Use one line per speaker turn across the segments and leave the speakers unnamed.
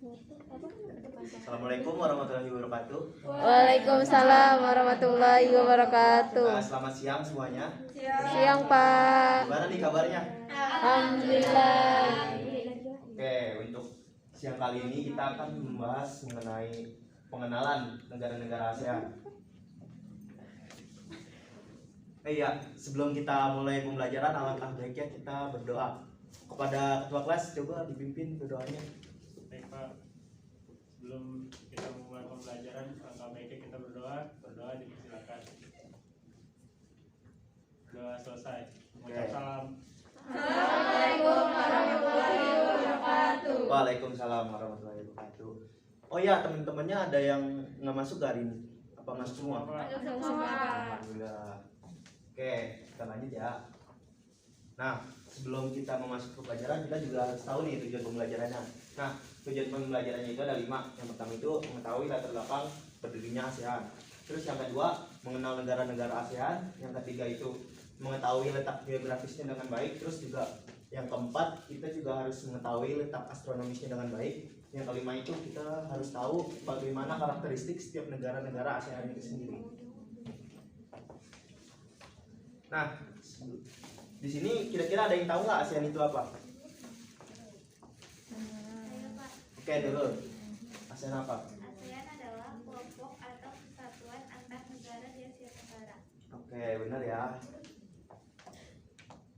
Assalamualaikum warahmatullahi wabarakatuh.
Waalaikumsalam warahmatullahi wabarakatuh.
Selamat siang semuanya.
Siang Pak.
Gimana nih kabarnya?
Alhamdulillah.
Oke, untuk siang kali ini kita akan membahas mengenai pengenalan negara-negara ASEAN. Iya, sebelum kita mulai pembelajaran, alangkah baiknya kita berdoa. Kepada ketua kelas, coba dipimpin berdoanya.
Baik Pak, sebelum kita memulai pembelajaran, alangkah baiknya kita berdoa dipersilakan. Doa selesai. Mengucap salam.
Assalamualaikum warahmatullahi wabarakatuh.
Waalaikumsalam warahmatullahi wabarakatuh. Oh ya, teman-temannya ada yang nggak masuk hari ini? Apa masuk semua?
Pak.
Alhamdulillah. Oke, kita lanjut ya. Nah, sebelum kita memasuki ke pelajaran, kita juga harus tahu nih tujuan pembelajarannya. Nah, tujuan pembelajarannya itu ada 5. Yang pertama itu mengetahui latar belakang berdirinya ASEAN. Terus yang kedua, mengenal negara-negara ASEAN. Yang ketiga itu mengetahui letak geografisnya dengan baik. Terus juga yang keempat, kita juga harus mengetahui letak astronomisnya dengan baik. Yang kelima itu kita harus tahu bagaimana karakteristik setiap negara-negara ASEAN itu sendiri. Nah, di sini kira-kira ada yang tahu nggak ASEAN itu apa? Oke, dulu. ASEAN apa?
ASEAN adalah kelompok atau kesatuan antar negara di Asia Tenggara.
Oke, benar ya.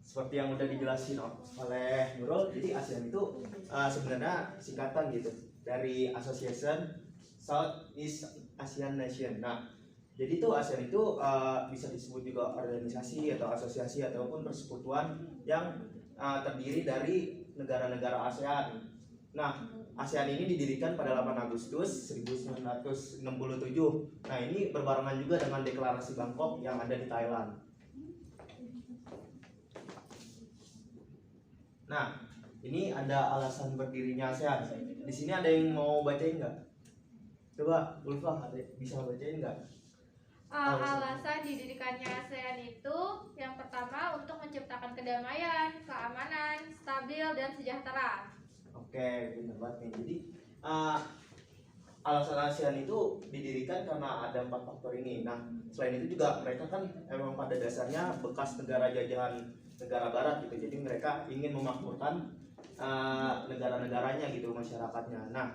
Seperti yang udah dijelasin oleh Nurul, jadi ASEAN itu sebenarnya singkatan gitu dari Association Southeast Asian Nation. Nah, jadi tuh ASEAN itu bisa disebut juga organisasi atau asosiasi ataupun persekutuan yang terdiri dari negara-negara ASEAN. Nah, ASEAN ini didirikan pada 8 Agustus 1967. Nah, ini berbarengan juga dengan deklarasi Bangkok yang ada di Thailand. Nah, ini ada alasan berdirinya ASEAN. Di sini ada yang mau bacain nggak? Coba, Ulfa, bisa bacain nggak?
Alasan didirikannya ASEAN itu yang pertama untuk menciptakan kedamaian, keamanan, stabil, dan sejahtera.
Oke, benar banget nih. Jadi alasan ASEAN itu didirikan karena ada 4 faktor ini. Nah, selain itu juga mereka kan emang pada dasarnya bekas negara jajahan negara barat gitu. Jadi mereka ingin memakmurkan negara-negaranya gitu, masyarakatnya. Nah,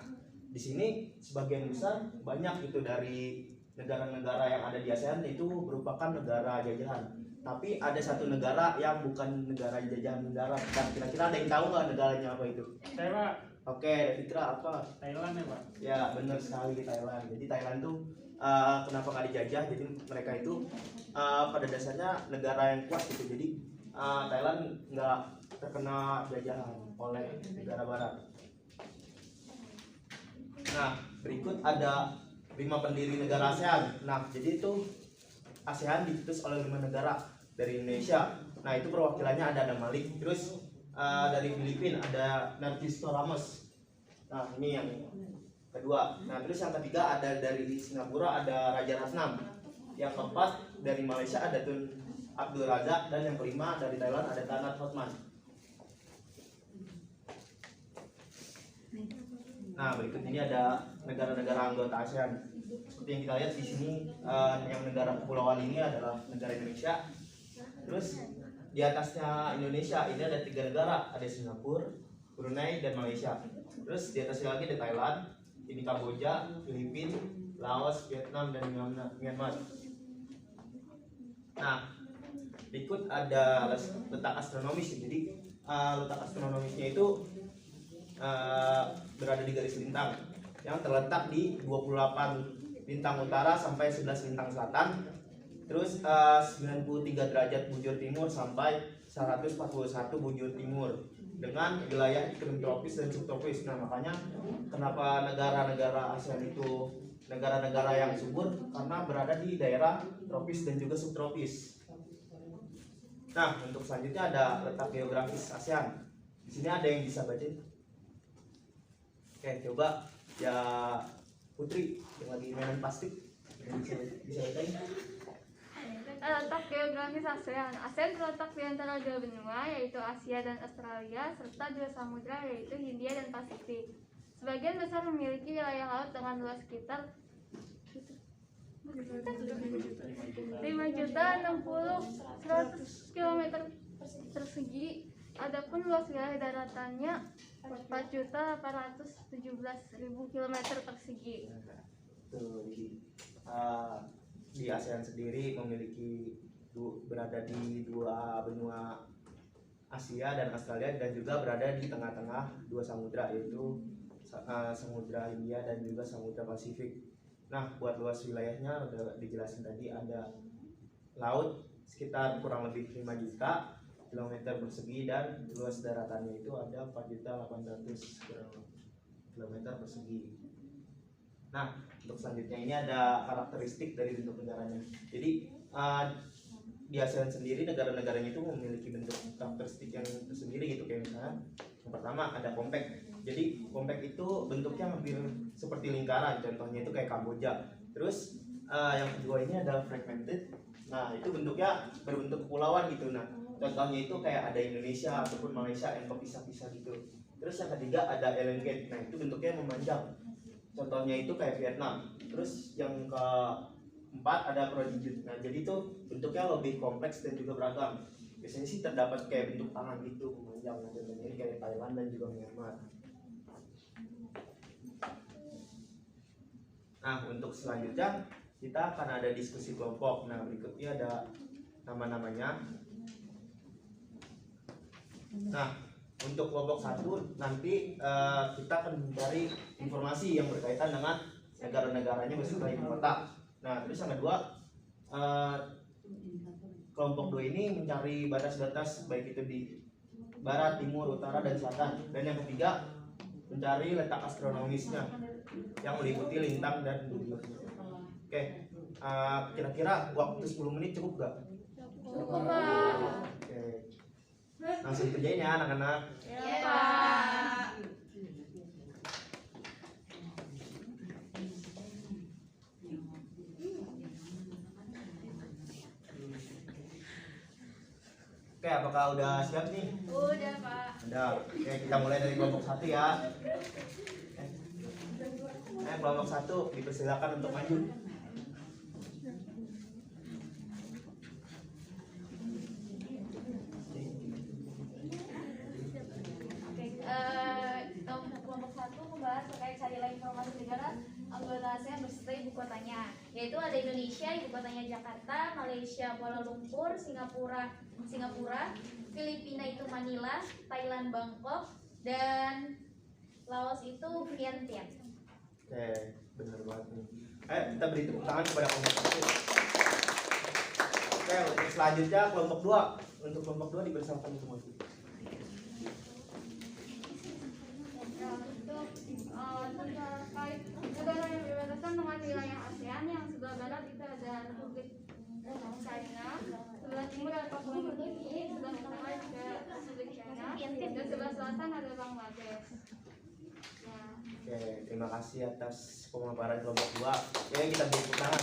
di sini sebagian besar banyak gitu dari negara-negara yang ada di ASEAN itu merupakan negara jajahan. Tapi ada satu negara yang bukan negara jajahan negara. Dan kira-kira ada yang tahu nggak negaranya apa itu?
Saya Pak,
Oke, Fitra apa?
Thailand ya Pak.
Ya, benar sekali, Thailand. Jadi Thailand tuh kenapa nggak dijajah? Jadi mereka itu pada dasarnya negara yang kuat gitu. Jadi Thailand nggak terkena jajahan oleh negara barat. Nah, berikut ada 5 pendiri negara ASEAN. Nah, jadi itu ASEAN dicetus oleh 5 negara dari Indonesia. Nah, itu perwakilannya ada Adam Malik. Terus dari Filipina ada Narciso Ramos. Nah, ini yang kedua. Nah, terus yang ketiga ada dari Singapura ada Raja Ratnam. Yang keempat dari Malaysia ada Tun Abdul Razak, dan yang kelima dari Thailand ada Tanat Hotman. Nah, berikut ini ada negara-negara anggota ASEAN. Seperti yang kita lihat di sini, yang negara kepulauan ini adalah negara Indonesia. Terus di atasnya Indonesia ini ada 3 negara, ada Singapura, Brunei, dan Malaysia. Terus di atasnya lagi ada Thailand, ini Kamboja, Filipina, Laos, Vietnam, dan Myanmar. Nah, berikut ada letak astronomis. Jadi letak astronomisnya itu berada di garis lintang yang terletak di 28 lintang utara sampai 11 lintang selatan. Terus 93 derajat bujur timur sampai 141 bujur timur dengan wilayah iklim tropis dan subtropis. Nah, makanya kenapa negara-negara ASEAN itu negara-negara yang subur, karena berada di daerah tropis dan juga subtropis. Nah, untuk selanjutnya ada letak geografis ASEAN. Di sini ada yang bisa baca? Oke, coba ya Putri yang lagi mainan plastik bisa bacain.
Letak geografis ASEAN. ASEAN terletak di antara 2 benua, yaitu Asia dan Australia, serta 2 samudra, yaitu Hindia dan Pasifik. Sebagian besar memiliki wilayah laut dengan luas sekitar 5.060.100 km persegi. Adapun luas wilayah daratannya 4.817.000 km persegi.
Tuh, jadi di ASEAN sendiri memiliki berada di dua benua Asia dan Australia, dan juga berada di tengah-tengah dua samudra, yaitu Samudra Hindia dan juga Samudra Pasifik. Nah, buat luas wilayahnya udah dijelasin tadi, ada laut sekitar kurang lebih 5 juta kilometer persegi, dan luas daratannya itu ada 4.800 kilometer persegi. Nah, untuk selanjutnya ini ada karakteristik dari bentuk negaranya. Jadi di ASEAN sendiri negara-negaranya itu memiliki bentuk karakteristik yang tersendiri gitu. Kayak misalnya yang pertama ada compact. Jadi compact itu bentuknya hampir seperti lingkaran, contohnya itu kayak Kamboja. Terus yang kedua ini ada fragmented. Nah, itu bentuknya berbentuk kepulauan gitu. Nah, contohnya itu kayak ada Indonesia ataupun Malaysia yang kepisah-pisah gitu. Terus yang ketiga ada elongate. Nah, itu bentuknya memanjang. Contohnya itu kayak Vietnam. Terus yang keempat ada prodigit. Nah, jadi itu bentuknya lebih kompleks dan juga beragam. Biasanya sih terdapat kayak bentuk tangan gitu memanjang. Nah, contohnya ini kayak Thailand dan juga Myanmar. Nah, untuk selanjutnya kita akan ada diskusi kelompok. Nah, berikutnya ada nama-namanya. Nah, untuk kelompok 1 nanti kita akan mencari informasi yang berkaitan dengan negara-negaranya beserta ibu kota. Nah, terus yang kedua, kelompok 2 ini mencari batas-batas baik itu di barat, timur, utara, dan selatan. Dan yang ketiga, mencari letak astronomisnya yang meliputi lintang dan bumi. Oke, kira-kira waktu 10 menit cukup gak?
Cukup, Pak.
Oke, langsung kerjain ya anak-anak.
Ya, Pak.
Oke, apakah udah siap nih?
Udah, Pak.
Udah. Oke, kita mulai dari kelompok 1 ya. Kelompok 1 dipersilakan untuk maju.
Kelompok 1 membahas terkait carilah informasi negara anggota ASEAN beserta ibu kotanya, yaitu ada Indonesia, ibu kotanya Jakarta, Malaysia Kuala Lumpur, Singapura, Filipina itu Manila, Thailand Bangkok, dan Laos itu Vientiane.
Oke, benar banget nih. Ayo kita beri tepuk tangan kepada kelompok 1. Oke, untuk selanjutnya kelompok 2. Untuk kelompok 2 dipersilakan untuk maju.
Terkait negara yang berbatasan dengan wilayah ASEAN, yang sebelah barat itu ada Republik China, sebelah timur ada Papua New Guinea, sebelah tengah juga Republik China, dan sebelah selatan ada Bangladesh. Ya.
Oke, terima kasih atas pemaparan kelompok 2. Oke, kita beri tepuk tangan.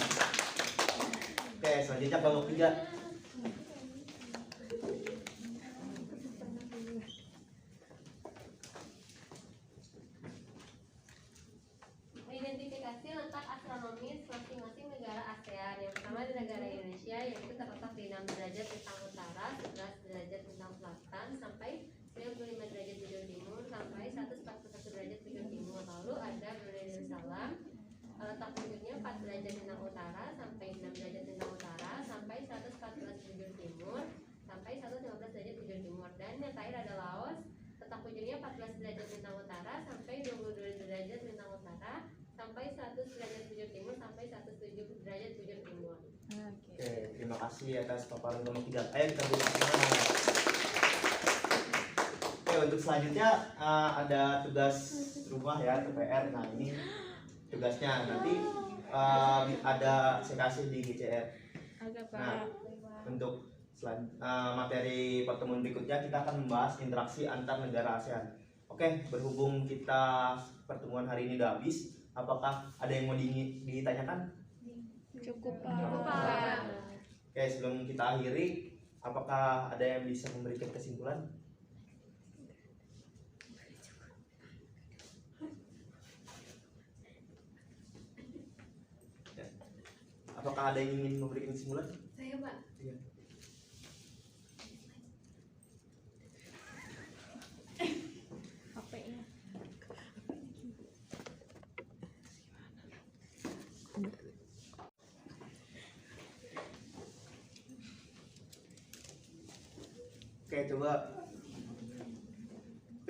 Oke, selanjutnya kelompok 3.
Identifikasi letak astronomis masing-masing negara ASEAN. Yang pertama di negara Indonesia, yaitu terletak di 6 derajat lintang utara, 11 derajat lintang selatan, sampai 95 derajat bujur timur, sampai 141 derajat bujur timur. Lalu ada Brunei Darussalam, letak bujurnya 4 derajat lintang utara, sampai 6 derajat lintang utara, sampai 114 bujur timur, sampai 115 derajat bujur timur. Dan yang terakhir ada Laos, letak bujurnya 14 derajat lintang utara, sampai 22 derajat lintang utara, sampai 100 derajat bujur timur, sampai 107 derajat bujur timur.
Oke, terima kasih atas paparan kelompok 3. Ayo kita beri tepuk tangan. Oke, untuk selanjutnya ada tugas rumah ya, TPR. Nah, ini tugasnya nanti ada saya kasih di GCR. Nah, untuk materi pertemuan berikutnya kita akan membahas interaksi antar negara ASEAN. Oke, berhubung kita pertemuan hari ini udah habis, apakah ada yang mau ditanyakan?
Cukup,
Cukup,
Pak.
Pak.
Oke, sebelum kita akhiri, apakah ada yang bisa memberikan kesimpulan? apakah ada yang ingin memberikan kesimpulan?
Saya Pak.
Iya.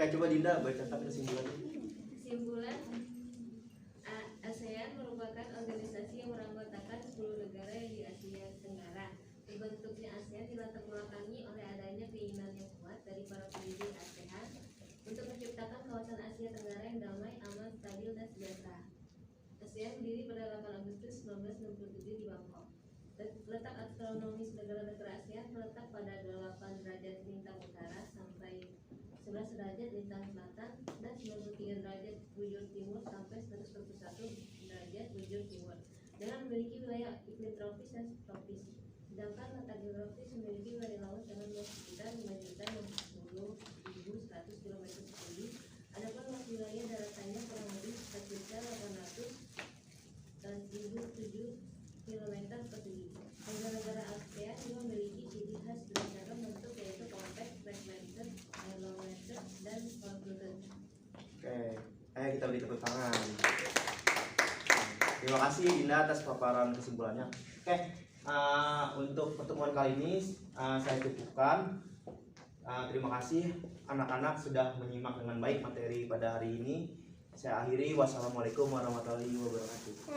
Coba Dinda bacakan kesimpulannya.
Kesimpulan, ASEAN merupakan organisasi yang beranggotakan 10 negara yang di Asia Tenggara. Terbentuknya ASEAN dilatar belakangi oleh adanya keinginan yang kuat dari para pendiri ASEAN untuk menciptakan kawasan Asia Tenggara yang damai, aman, stabil, dan sejahtera. ASEAN berdiri pada 8 Agustus 1967 di Bangkok. Letak astronomis negara-negara ASEAN terletak pada 8 derajat lintang utara sampai 11 derajat lintang selatan dan 93 derajat bujur timur sampai 141 derajat bujur timur dengan memiliki wilayah iklim tropis dan subtropis. Sedangkan letak geografis memiliki wilayah laut dengan luas sekitar 5.060.100 km persegi. Adapun luas wilayah daratannya kurang lebih sekitar 800.007 km persegi. Negara-negara ASEAN juga memiliki ciri khas berdasarkan bentuk yaitu compact, fragmented, agglomerated, dan convoluted.
Oke, ayo kita beri tepuk tangan. Terima kasih Dinda atas paparan kesimpulannya. Oke, untuk pertemuan kali ini saya cukupkan. Terima kasih anak-anak sudah menyimak dengan baik materi pada hari ini. Saya akhiri. Wassalamualaikum warahmatullahi wabarakatuh.